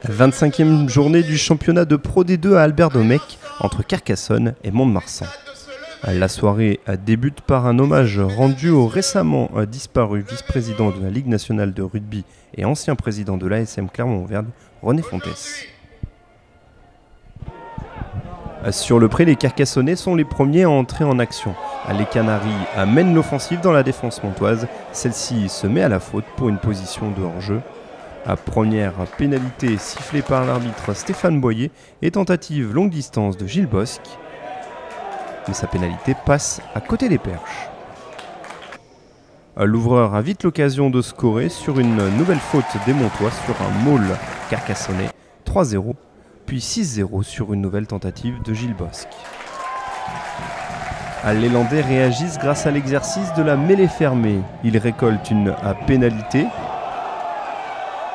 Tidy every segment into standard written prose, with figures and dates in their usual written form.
25e journée du championnat de Pro D2 à Albert-Domecq entre Carcassonne et Mont-de-Marsan. La soirée débute par un hommage rendu au récemment disparu vice-président de la Ligue nationale de rugby et ancien président de l'ASM Clermont-Auvergne, René Fontès. Sur le pré, les Carcassonnais sont les premiers à entrer en action. Les Canaries mènent l'offensive dans la défense montoise. Celle-ci se met à la faute pour une position de hors-jeu. Première pénalité sifflée par l'arbitre Stéphane Boyer et tentative longue distance de Gilles Bosque. Mais sa pénalité passe à côté des perches. L'ouvreur a vite l'occasion de scorer sur une nouvelle faute des Montois sur un maul carcassonnais, 3-0, puis 6-0 sur une nouvelle tentative de Gilles Bosque. Les Landais réagissent grâce à l'exercice de la mêlée fermée. Ils récoltent une pénalité.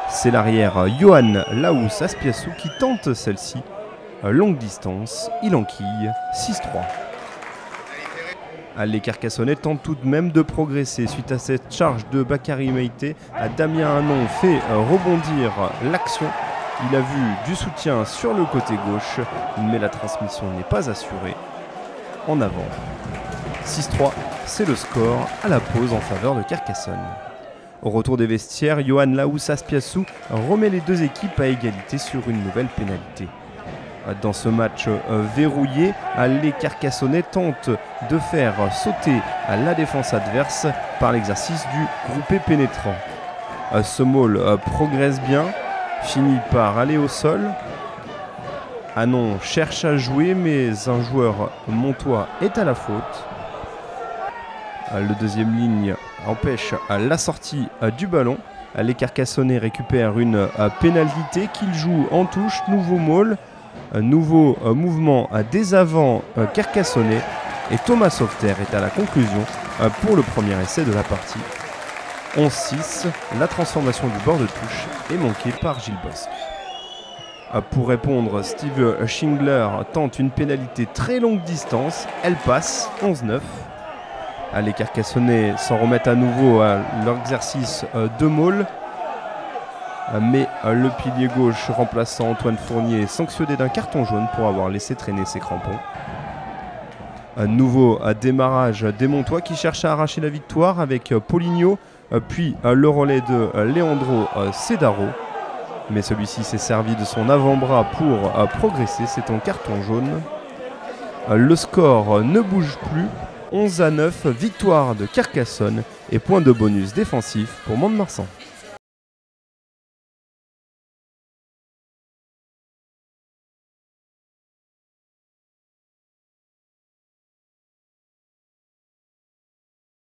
C'est l'arrière Johan Laous Aspiassou qui tente celle-ci. Longue distance, il enquille 6-3. Les Carcassonnais tentent tout de même de progresser suite à cette charge de Bakary Meïté. Damien Hanon fait rebondir l'action. Il a vu du soutien sur le côté gauche, mais la transmission n'est pas assurée. En avant. 6-3, c'est le score à la pause en faveur de Carcassonne. Au retour des vestiaires, Johan Laous Aspiassou remet les deux équipes à égalité sur une nouvelle pénalité. Dans ce match verrouillé, les Carcassonnais tentent de faire sauter la défense adverse par l'exercice du groupé pénétrant. Ce maul progresse bien, finit par aller au sol. Hanon cherche à jouer, mais un joueur montois est à la faute. Le deuxième ligne empêche la sortie du ballon. Les Carcassonnais récupèrent une pénalité qu'ils jouent en touche. Nouveau maul, nouveau mouvement des avants carcassonnais. Et Thomas Sauveter est à la conclusion pour le premier essai de la partie. 11-6, la transformation du bord de touche est manquée par Gilles Bosque. Pour répondre, Steve Schingler tente une pénalité très longue distance. Elle passe, 11-9. Les Carcassonnais s'en remettent à nouveau à leur exercice de maul. Mais le pilier gauche remplaçant Antoine Fournier est sanctionné d'un carton jaune pour avoir laissé traîner ses crampons. Un nouveau démarrage des Montois qui cherchent à arracher la victoire avec Poligno, puis le relais de Leandro Cedaro. Mais celui-ci s'est servi de son avant-bras pour progresser, c'est un carton jaune. Le score ne bouge plus. 11-9, victoire de Carcassonne et point de bonus défensif pour Mont-de-Marsan.